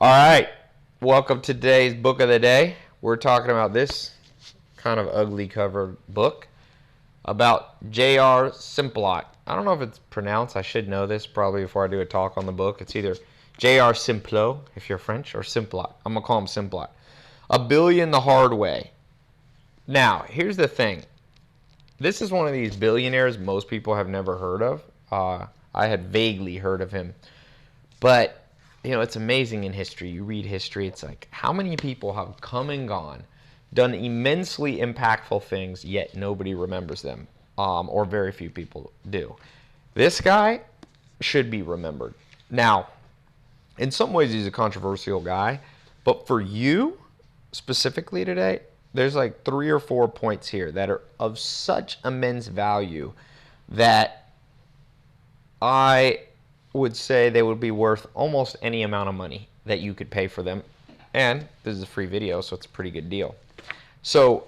All right, welcome to today's book of the day. We're talking about this kind of ugly cover book about J.R. Simplot. I don't know if it's pronounced. I should know this probably before I do a talk on the book. It's either J.R. Simplot, if you're French, or Simplot. I'm going to call him Simplot. A Billion the Hard Way. Now, here's the thing. This is one of these billionaires most people have never heard of. I had vaguely heard of him. But you know, it's amazing in history. You read history, it's like how many people have come and gone, done immensely impactful things, yet nobody remembers them, or very few people do. This guy should be remembered. Now, in some ways, he's a controversial guy, but for you specifically today, there's like 3 or 4 points here that are of such immense value that I would say they would be worth almost any amount of money that you could pay for them. And this is a free video, so it's a pretty good deal. So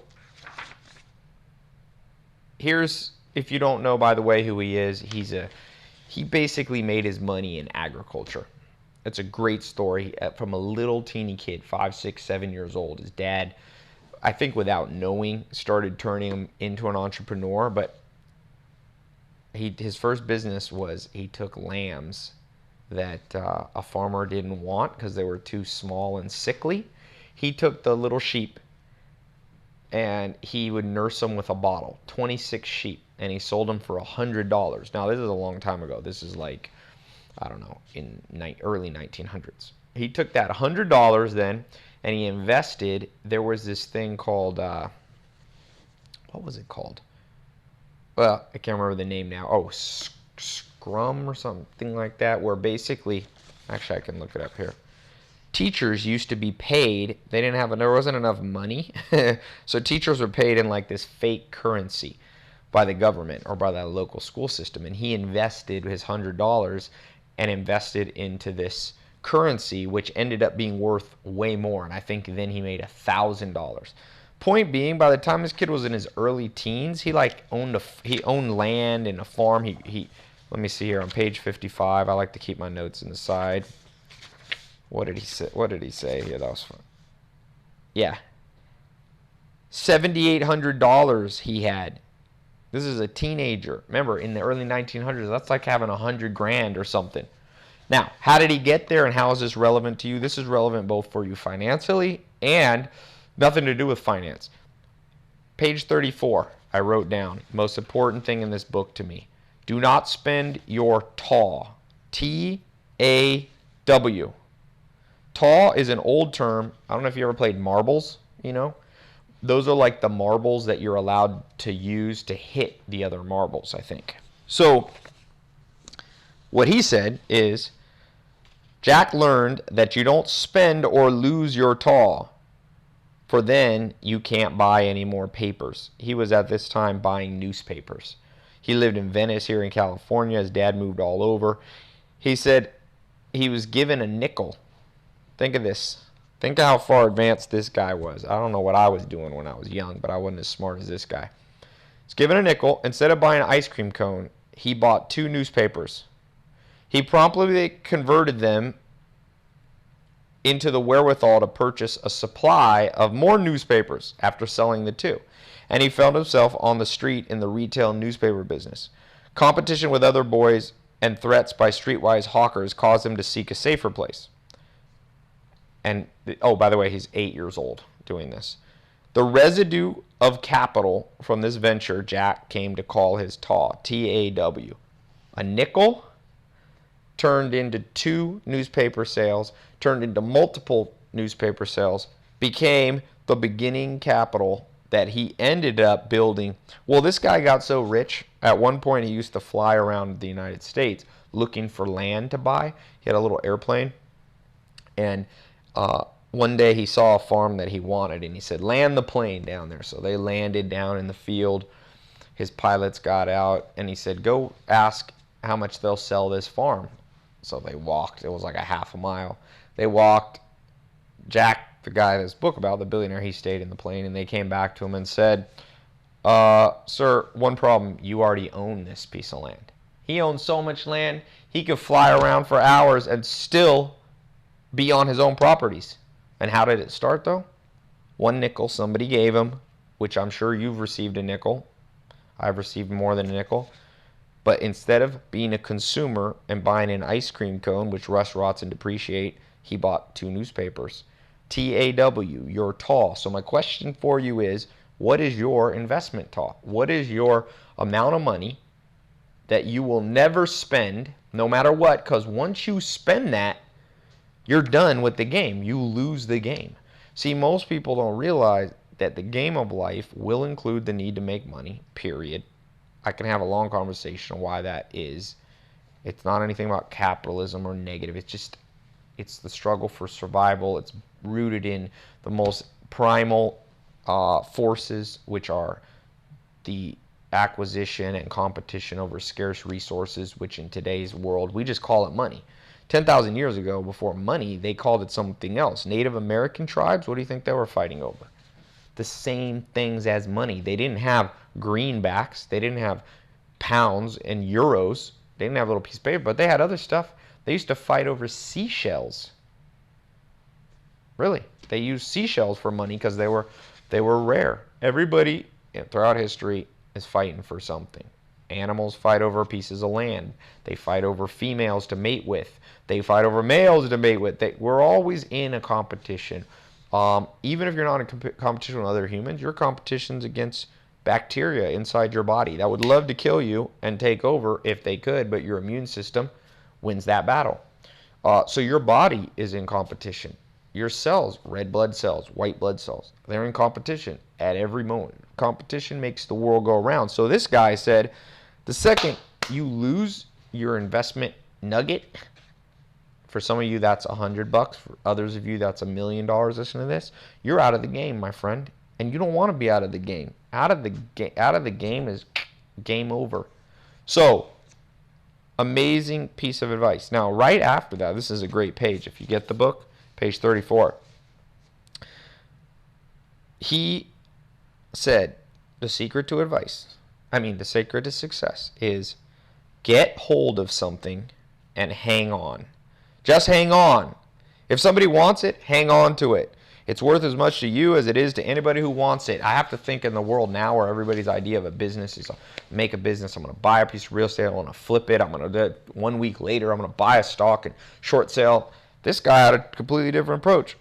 here's, if you don't know, by the way, who he is, he basically made his money in agriculture. It's a great story from a little teeny kid, 5, 6, 7 years old. His dad, I think without knowing, started turning him into an entrepreneur, but his first business was he took lambs that a farmer didn't want because they were too small and sickly. He took the little sheep and he would nurse them with a bottle, 26 sheep, and he sold them for $100. Now, this is a long time ago. This is like, I don't know, in early 1900s. He took that $100 then and he invested. There was this thing called, what was it called? Well, I can't remember the name now. Oh, Scrum or something like that, where basically, actually I can look it up here. Teachers used to be paid, there wasn't enough money, so teachers were paid in like this fake currency by the government or by the local school system, and he invested his $100 and invested into this currency, which ended up being worth way more, and I think then he made $1,000. Point being, by the time this kid was in his early teens, he owned land and a farm. He let me see here on page 55. I like to keep my notes in the side. What did he say? Yeah, that was fun. Yeah, $7,800 he had. This is a teenager. Remember, in the early 1900s, that's like having $100,000 or something. Now, how did he get there, and how is this relevant to you? This is relevant both for you financially and nothing to do with finance. Page 34, I wrote down, most important thing in this book to me. Do not spend your TAW. T-A-W. TAW is an old term. I don't know if you ever played marbles, you know. Those are like the marbles that you're allowed to use to hit the other marbles, I think. So what he said is, Jack learned that you don't spend or lose your TAW, for then you can't buy any more papers. He was at this time buying newspapers. He lived in Venice here in California. His dad moved all over. He said he was given a nickel. Think of this. Think of how far advanced this guy was. I don't know what I was doing when I was young, but I wasn't as smart as this guy. He's given a nickel. Instead of buying an ice cream cone, he bought 2 newspapers. He promptly converted them into the wherewithal to purchase a supply of more newspapers after selling the 2. And he found himself on the street in the retail newspaper business. Competition with other boys and threats by streetwise hawkers caused him to seek a safer place. And, oh, by the way, he's 8 years old doing this. The residue of capital from this venture Jack came to call his TAW, T-A-W. A nickel turned into 2 newspaper sales, turned into multiple newspaper sales, became the beginning capital that he ended up building. Well, this guy got so rich, at one point he used to fly around the United States looking for land to buy. He had a little airplane, and one day he saw a farm that he wanted, and he said, land the plane down there. So they landed down in the field. His pilots got out, and he said, go ask how much they'll sell this farm. So they walked. It was like a half a mile. They walked. Jack, the guy this book about, the billionaire, he stayed in the plane, and they came back to him and said, sir, one problem, you already own this piece of land. He owned so much land, he could fly around for hours and still be on his own properties. And how did it start though? One nickel somebody gave him, which I'm sure you've received a nickel. I've received more than a nickel. But instead of being a consumer and buying an ice cream cone, which rust, rots, and depreciate, he bought 2 newspapers. TAW, your TAW. So my question for you is, what is your investment TAW? What is your amount of money that you will never spend, no matter what? Because once you spend that, you're done with the game. You lose the game. See, most people don't realize that the game of life will include the need to make money, period. I can have a long conversation on why that is. It's not anything about capitalism or negative. It's the struggle for survival. It's rooted in the most primal forces, which are the acquisition and competition over scarce resources, which in today's world, we just call it money. 10,000 years ago, before money, they called it something else. Native American tribes, what do you think they were fighting over? The same things as money. They didn't have greenbacks. They didn't have pounds and euros. They didn't have a little piece of paper, but they had other stuff. They used to fight over seashells. Really. They used seashells for money because they were rare. Everybody throughout history is fighting for something. Animals fight over pieces of land. They fight over females to mate with. They fight over males to mate with. We're always in a competition. Even if you're not in competition with other humans, your competition's against bacteria inside your body that would love to kill you and take over if they could, but your immune system wins that battle. So your body is in competition. Your cells, red blood cells, white blood cells, they're in competition at every moment. Competition makes the world go around. So this guy said, the second you lose your investment nugget, for some of you that's $100. For others of you that's $1 million. Listen to this. You're out of the game, my friend, and you don't want to be out of the game. Out of the game is game over. So, amazing piece of advice. Now, right after that, this is a great page. If you get the book, page 34. He said, the secret to success is get hold of something and hang on. Just hang on. If somebody wants it, hang on to it. It's worth as much to you as it is to anybody who wants it. I have to think in the world now where everybody's idea of a business is make a business. I'm going to buy a piece of real estate. I'm going to flip it. I'm going to do it 1 week later. I'm going to buy a stock and short sale. This guy had a completely different approach.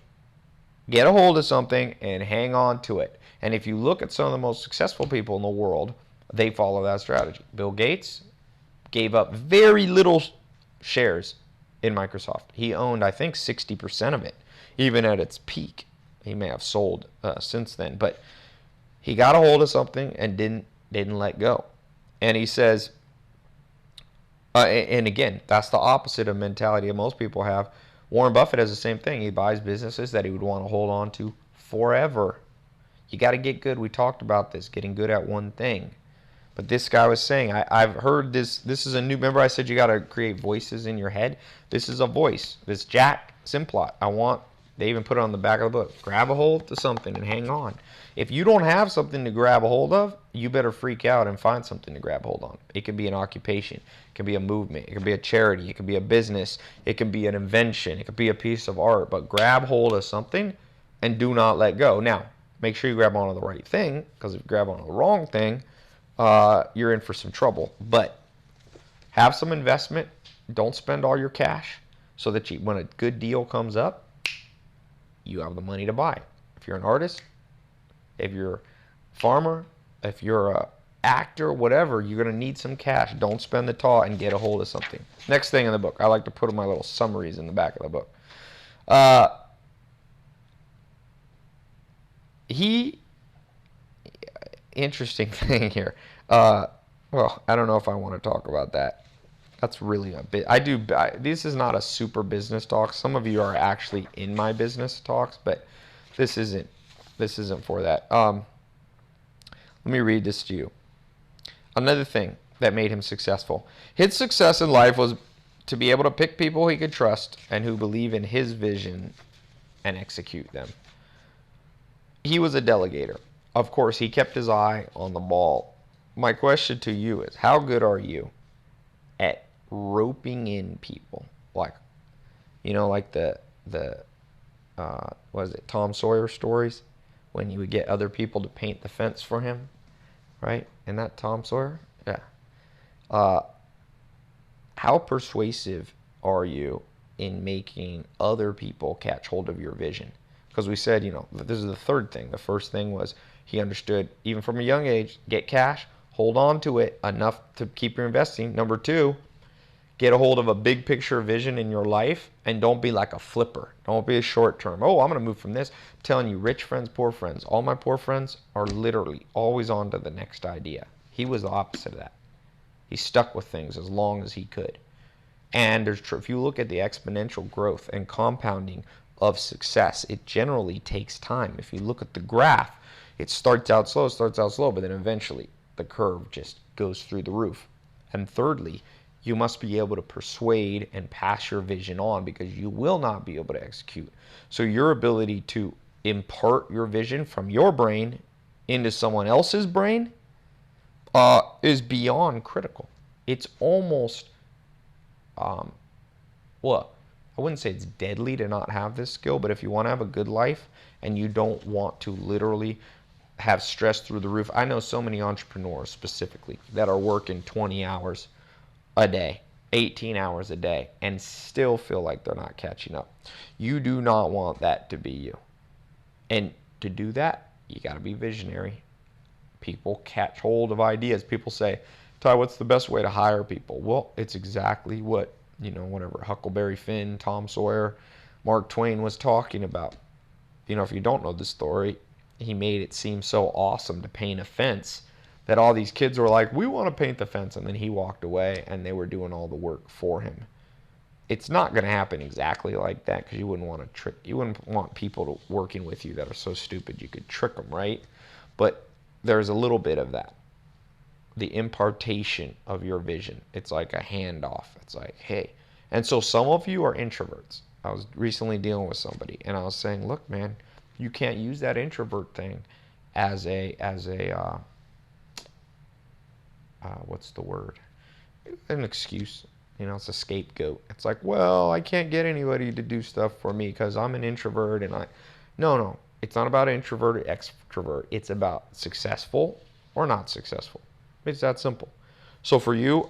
Get a hold of something and hang on to it. And if you look at some of the most successful people in the world, they follow that strategy. Bill Gates gave up very little shares in Microsoft. He owned, I think, 60% of it, even at its peak. He may have sold since then, but he got a hold of something and didn't let go. And he says, and again, that's the opposite of mentality that most people have. Warren Buffett has the same thing. He buys businesses that he would want to hold on to forever. You got to get good. We talked about this, getting good at one thing. But this guy was saying, I've heard this. This is a new, remember I said you got to create voices in your head? This is a voice. This Jack Simplot. They even put it on the back of the book. Grab a hold to something and hang on. If you don't have something to grab a hold of, you better freak out and find something to grab hold on. It could be an occupation. It could be a movement. It could be a charity. It could be a business. It could be an invention. It could be a piece of art. But grab hold of something and do not let go. Now, make sure you grab onto the right thing, because if you grab onto the wrong thing, you're in for some trouble. But have some investment. Don't spend all your cash so that when a good deal comes up, you have the money to buy. If you're an artist, if you're a farmer, if you're a actor, whatever, you're going to need some cash. Don't spend the taw and get a hold of something. Next thing in the book. I like to put my little summaries in the back of the book. Interesting thing here. Well, I don't know if I want to talk about that. That's really a bit. This is not a super business talk. Some of you are actually in my business talks, but this isn't for that. Let me read this to you. Another thing that made him successful. His success in life was to be able to pick people he could trust and who believe in his vision and execute them. He was a delegator. Of course, he kept his eye on the ball. My question to you is, how good are you at roping in people? Like the what is it, Tom Sawyer stories, when he would get other people to paint the fence for him, right? Isn't that Tom Sawyer? Yeah. How persuasive are you in making other people catch hold of your vision? Because we said, this is the third thing. The first thing was he understood, even from a young age, get cash, hold on to it enough to keep your investing. Number two, get a hold of a big picture vision in your life, and don't be like a flipper. Don't be a short term. Oh, I'm going to move from this. I'm telling you, rich friends, poor friends. All my poor friends are literally always on to the next idea. He was the opposite of that. He stuck with things as long as he could. And if you look at the exponential growth and compounding of success, it generally takes time. If you look at the graph, it starts out slow, but then eventually the curve just goes through the roof. And thirdly, you must be able to persuade and pass your vision on, because you will not be able to execute. So your ability to impart your vision from your brain into someone else's brain is beyond critical. It's almost, well, I wouldn't say it's deadly to not have this skill, but if you want to have a good life and you don't want to literally have stress through the roof. I know so many entrepreneurs specifically that are working 20 hours a day, 18 hours a day, and still feel like they're not catching up. You do not want that to be you. And to do that, you got to be visionary. People catch hold of ideas. People say, Tai, what's the best way to hire people? Well, it's exactly what, whatever Huckleberry Finn, Tom Sawyer, Mark Twain was talking about. If you don't know the story, he made it seem so awesome to paint a fence that all these kids were like, we want to paint the fence. And then he walked away and they were doing all the work for him. It's not going to happen exactly like that, because you wouldn't want people working with you that are so stupid you could trick them, right? But there's a little bit of that. The impartation of your vision. It's like a handoff. It's like, hey. And so some of you are introverts. I was recently dealing with somebody and I was saying, look, man, you can't use that introvert thing as a what's the word? An excuse. It's a scapegoat. It's like, well, I can't get anybody to do stuff for me because I'm an introvert and No. It's not about introvert or extrovert. It's about successful or not successful. It's that simple. So for you,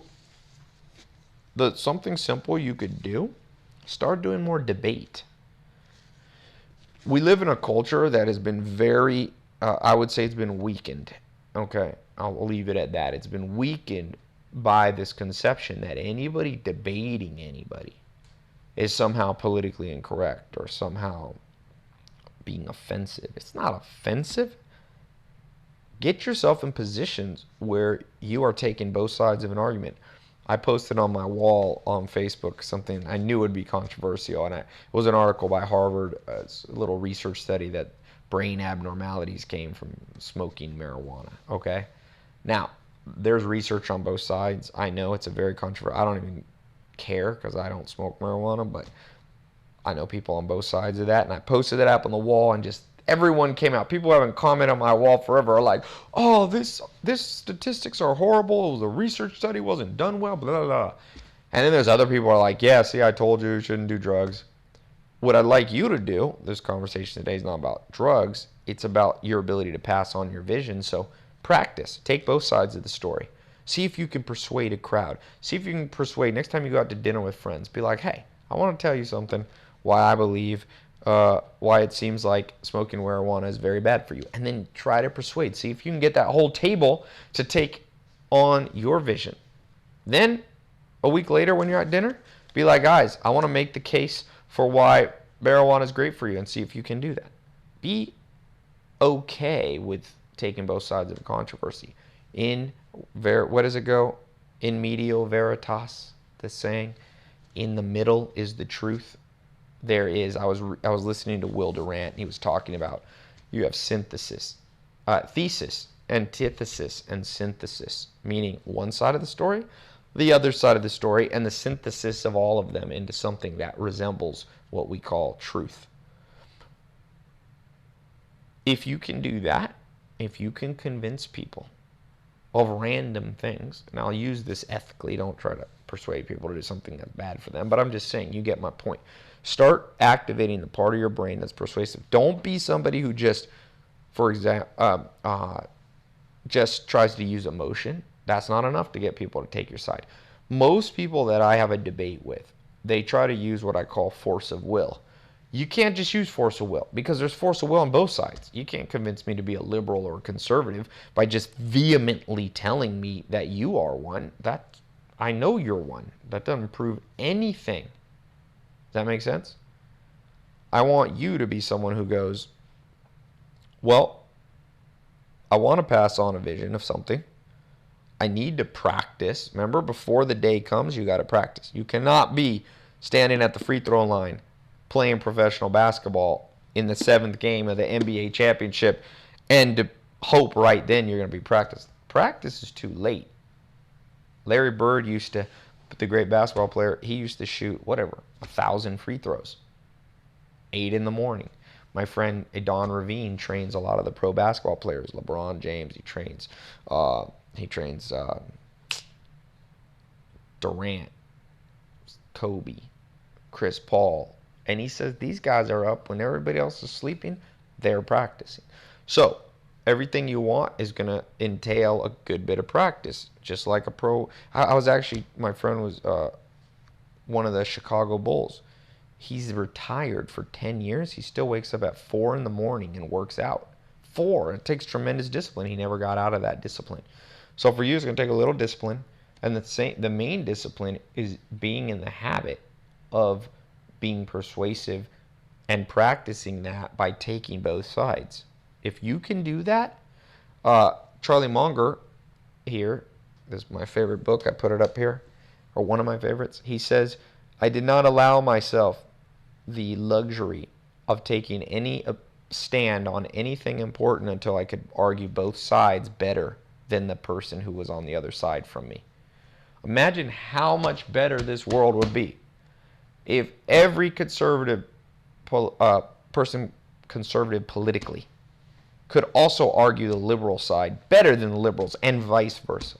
something simple you could do, start doing more debate. We live in a culture that has been very, I would say it's been weakened. Okay, I'll leave it at that. It's been weakened by this conception that anybody debating anybody is somehow politically incorrect or somehow being offensive. It's not offensive. Get yourself in positions where you are taking both sides of an argument. I posted on my wall on Facebook something I knew would be controversial, and it was an article by Harvard, a little research study that brain abnormalities came from smoking marijuana. Okay, now there's research on both sides. I know it's a very controversial. I don't even care because I don't smoke marijuana, but I know people on both sides of that, and I posted it up on the wall, and just everyone came out. People who haven't commented on my wall forever are like, oh, this statistics are horrible. The research study wasn't done well, blah, blah, blah. And then there's other people who are like, yeah, see, I told you shouldn't do drugs. What I'd like you to do, this conversation today is not about drugs. It's about your ability to pass on your vision. So practice. Take both sides of the story. See if you can persuade a crowd. See if you can persuade, next time you go out to dinner with friends, be like, hey, I want to tell you something, why I believe why it seems like smoking marijuana is very bad for you. And then try to persuade. See if you can get that whole table to take on your vision. Then, a week later when you're at dinner, be like, guys, I want to make the case for why marijuana is great for you, and see if you can do that. Be okay with taking both sides of a controversy. What does it go? In medio veritas, the saying. In the middle is the truth. I was listening to Will Durant. He was talking about you have thesis, antithesis, and synthesis, meaning one side of the story, the other side of the story, and the synthesis of all of them into something that resembles what we call truth. If you can do that, if you can convince people of random things, and I'll use this ethically, don't try to persuade people to do something that's bad for them, but I'm just saying, you get my point. Start activating the part of your brain that's persuasive. Don't be somebody who just, for example, just tries to use emotion. That's not enough to get people to take your side. Most people that I have a debate with, they try to use what I call force of will. You can't just use force of will because there's force of will on both sides. You can't convince me to be a liberal or a conservative by just vehemently telling me that you are one. That I know you're one. That doesn't prove anything. Does that make sense? I want you to be someone who goes, well, I want to pass on a vision of something. I need to practice. Remember, before the day comes, you got to practice. You cannot be standing at the free throw line playing professional basketball in the 7th game of the NBA championship and to hope right then you're going to be practiced. Practice is too late. Larry Bird used to, the great basketball player, he used to shoot, 1,000 free throws. 8 in the morning. My friend Don Ravine trains a lot of the pro basketball players. LeBron James, he trains Durant, Kobe, Chris Paul. And he says these guys are up when everybody else is sleeping, they're practicing. So everything you want is going to entail a good bit of practice, just like a pro. I was actually, my friend was one of the Chicago Bulls. He's retired for 10 years. He still wakes up at 4 in the morning and works out. 4. It takes tremendous discipline. He never got out of that discipline. So for you, it's going to take a little discipline. And the main discipline is being in the habit of being persuasive and practicing that by taking both sides. If you can do that, Charlie Munger here, this is my favorite book. I put it up here, or one of my favorites. He says, I did not allow myself the luxury of taking any stand on anything important until I could argue both sides better than the person who was on the other side from me. Imagine how much better this world would be if every conservative conservative politically could also argue the liberal side better than the liberals and vice versa.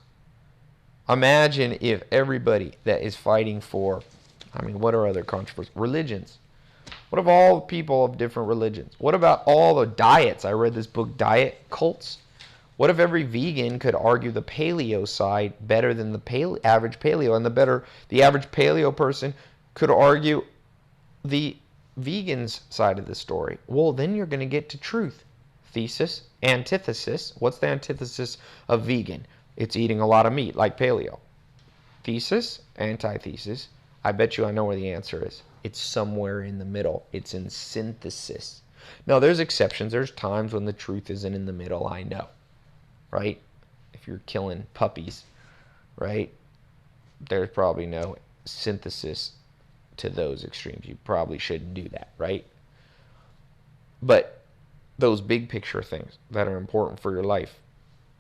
Imagine if everybody that is fighting for, what are other controversies? Religions. What of all the people of different religions? What about all the diets? I read this book, Diet Cults. What if every vegan could argue the paleo side better than the average paleo, and the average paleo person could argue the vegan's side of the story? Well, then you're going to get to truth. Thesis, antithesis. What's the antithesis of vegan? It's eating a lot of meat, like paleo. Thesis, antithesis. I bet you I know where the answer is. It's somewhere in the middle. It's in synthesis. Now, there's exceptions. There's times when the truth isn't in the middle, I know. Right? If you're killing puppies, right? There's probably no synthesis to those extremes. You probably shouldn't do that, right? But those big picture things that are important for your life.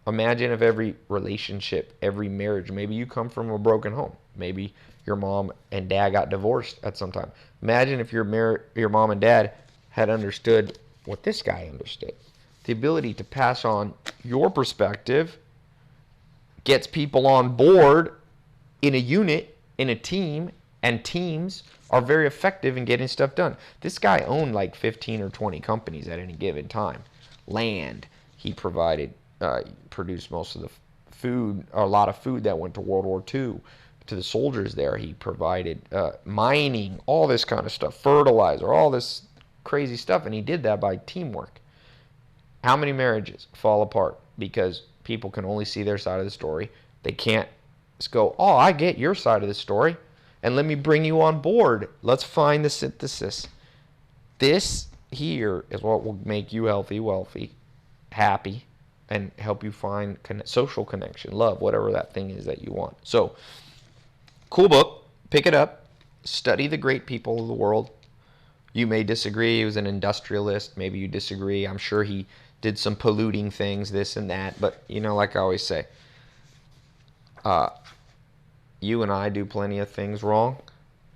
Imagine if every relationship, every marriage, maybe you come from a broken home. Maybe your mom and dad got divorced at some time. Imagine if your mom and dad had understood what this guy understood. The ability to pass on your perspective gets people on board in a unit, in a team, and teams are very effective in getting stuff done. This guy owned like 15 or 20 companies at any given time. Land, he produced most of the food, or a lot of food that went to World War II, to the soldiers there. He provided mining, all this kind of stuff, fertilizer, all this crazy stuff, and he did that by teamwork. How many marriages fall apart because people can only see their side of the story? They can't just go, oh, I get your side of the story, and let me bring you on board. Let's find the synthesis. This here is what will make you healthy, wealthy, happy, and help you find social connection, love, whatever that thing is that you want. So, cool book. Pick it up. Study the great people of the world. You may disagree. He was an industrialist. Maybe you disagree. I'm sure he did some polluting things, this and that. But, like I always say, you and I do plenty of things wrong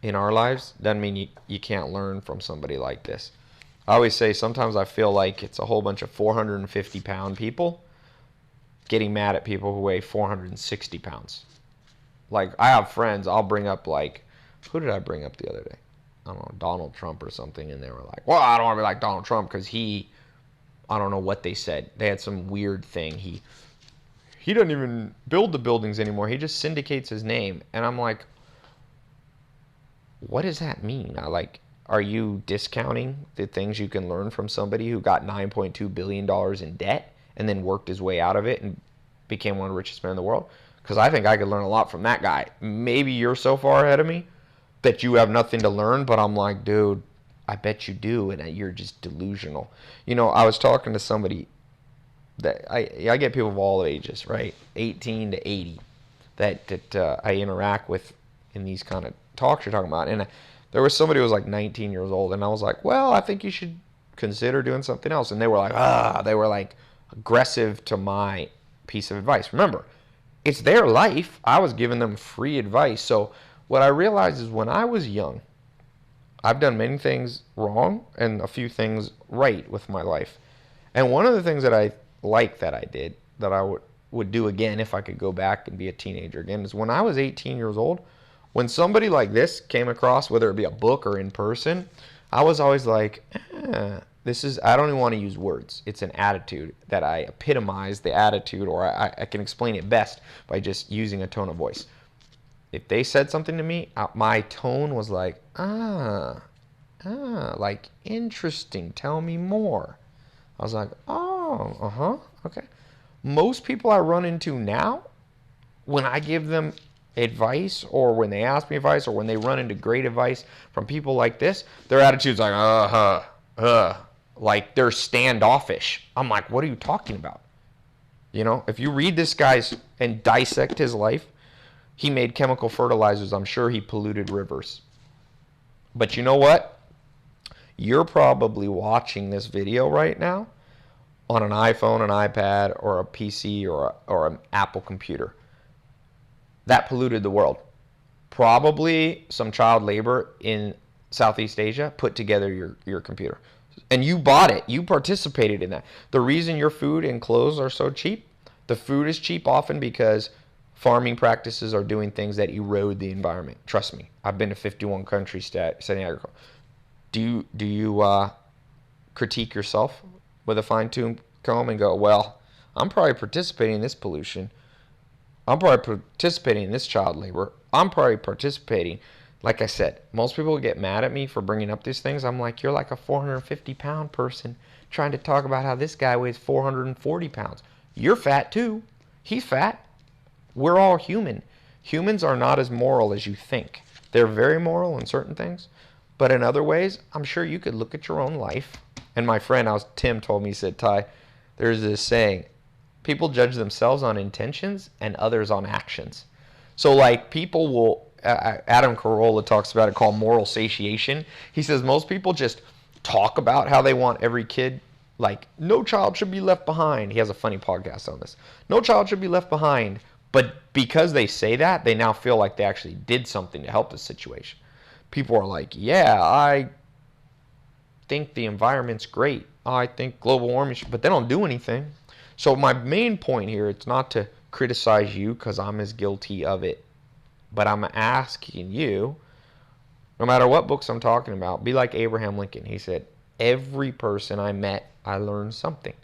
in our lives. Doesn't mean you can't learn from somebody like this. I always say sometimes I feel like it's a whole bunch of 450-pound people getting mad at people who weigh 460 pounds. Like, I have friends, I'll bring up, like, who did I bring up the other day? I don't know, Donald Trump or something, and they were like, well, I don't want to be like Donald Trump because I don't know what they said. They had some weird thing. He doesn't even build the buildings anymore. He just syndicates his name. And I'm like, what does that mean? Are you discounting the things you can learn from somebody who got $9.2 billion in debt and then worked his way out of it and became one of the richest men in the world? Because I think I could learn a lot from that guy. Maybe you're so far ahead of me that you have nothing to learn, but I'm like, dude, I bet you do, and you're just delusional. I was talking to somebody that I get people of all ages, right? 18 to 80 that I interact with in these kind of talks you're talking about. And there was somebody who was like 19 years old, and I was like, well, I think you should consider doing something else. And they were like aggressive to my piece of advice. Remember, it's their life. I was giving them free advice. So what I realized is when I was young, I've done many things wrong and a few things right with my life. And one of the things that I like that I did, that I would do again if I could go back and be a teenager again, is when I was 18 years old, when somebody like this came across, whether it be a book or in person, I was always like, I don't even want to use words. It's an attitude that I epitomize the attitude, or I can explain it best by just using a tone of voice. If they said something to me, my tone was like, like, interesting, tell me more. I was like, oh, okay. Most people I run into now, when I give them advice, or when they ask me advice, or when they run into great advice from people like this, their attitude's like, like they're standoffish. I'm like, what are you talking about? If you read this guy's and dissect his life, he made chemical fertilizers. I'm sure he polluted rivers. But you know what? You're probably watching this video right now on an iPhone, an iPad, or a PC, or an Apple computer. That polluted the world. Probably some child labor in Southeast Asia put together your computer. And you bought it. You participated in that. The reason your food and clothes are so cheap, the food is cheap often because farming practices are doing things that erode the environment. Trust me. I've been to 51 countries studying agriculture. Do you critique yourself with a fine-tuned comb and go, well, I'm probably participating in this pollution. I'm probably participating in this child labor. I'm probably participating. Like I said, most people get mad at me for bringing up these things. I'm like, you're like a 450-pound person trying to talk about how this guy weighs 440 pounds. You're fat too. He's fat. We're all human. Humans are not as moral as you think. They're very moral in certain things, but in other ways, I'm sure you could look at your own life. And my friend, Tim told me, he said, Tai, there's this saying, people judge themselves on intentions and others on actions. So like people will, Adam Carolla talks about it, called moral satiation. He says most people just talk about how they want every kid, like no child should be left behind. He has a funny podcast on this. No child should be left behind. But because they say that, they now feel like they actually did something to help the situation. People are like, yeah, I think the environment's great. I think global warming, but they don't do anything. So my main point here, it's not to criticize you because I'm as guilty of it. But I'm asking you, no matter what books I'm talking about, be like Abraham Lincoln. He said, every person I met, I learned something.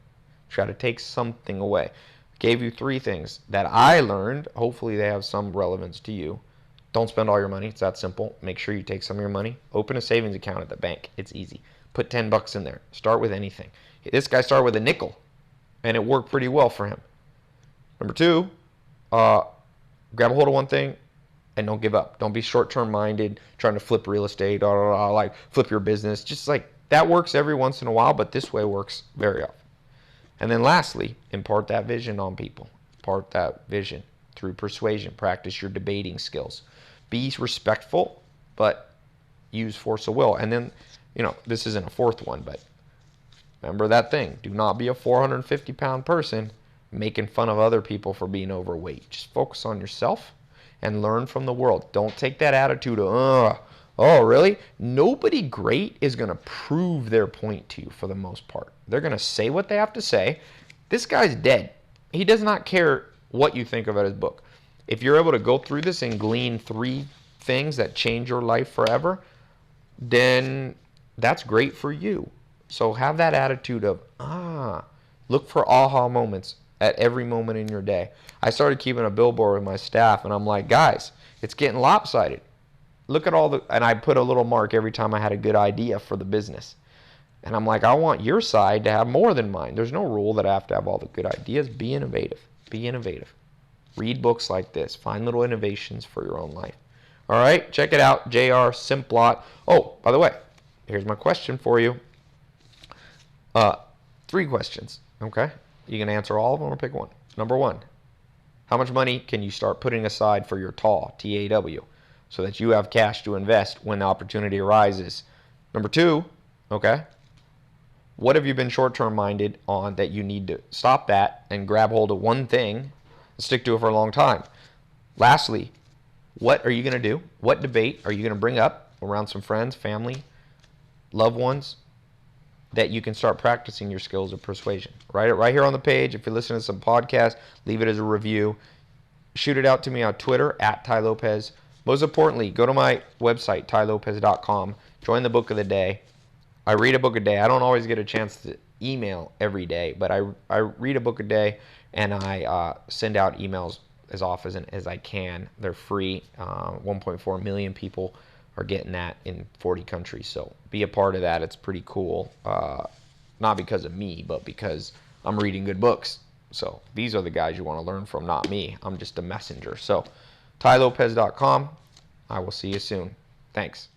Try to take something away. Gave you 3 things that I learned. Hopefully they have some relevance to you. Don't spend all your money. It's that simple. Make sure you take some of your money. Open a savings account at the bank. It's easy. Put $10 in there. Start with anything. This guy started with a nickel, and it worked pretty well for him. Number 2, grab a hold of one thing and don't give up. Don't be short-term minded, trying to flip real estate, like flip your business. Just like that works every once in a while, but this way works very often. And then lastly, impart that vision on people. Impart that vision through persuasion. Practice your debating skills. Be respectful, but use force of will. And then, this isn't a 4th one, but remember that thing. Do not be a 450-pound person making fun of other people for being overweight. Just focus on yourself and learn from the world. Don't take that attitude of, oh, really? Nobody great is going to prove their point to you for the most part. They're going to say what they have to say. This guy's dead. He does not care what you think about his book. If you're able to go through this and glean 3 things that change your life forever, then that's great for you. So have that attitude of, look for aha moments at every moment in your day. I started keeping a billboard with my staff, and I'm like, guys, it's getting lopsided. Look at all the, and I put a little mark every time I had a good idea for the business. And I'm like, I want your side to have more than mine. There's no rule that I have to have all the good ideas. Be innovative. Be innovative. Read books like this. Find little innovations for your own life. All right, check it out, JR Simplot. Oh, by the way, here's my question for you. 3 questions, okay? You can answer all of them or pick one. Number 1, how much money can you start putting aside for your TAW, T-A-W, so that you have cash to invest when the opportunity arises? Number 2, okay, what have you been short-term minded on that you need to stop that and grab hold of one thing and stick to it for a long time? Lastly, what are you going to do? What debate are you going to bring up around some friends, family, loved ones that you can start practicing your skills of persuasion? Write it right here on the page. If you're listening to some podcast, leave it as a review. Shoot it out to me on Twitter at Tai Lopez. Most importantly, go to my website, tailopez.com. Join the book of the day. I read a book a day. I don't always get a chance to email every day, but I read a book a day, and I send out emails as often as I can. They're free. 1.4 million people are getting that in 40 countries. So be a part of that. It's pretty cool. Not because of me, but because I'm reading good books. So these are the guys you want to learn from, not me. I'm just a messenger. So tailopez.com. I will see you soon. Thanks.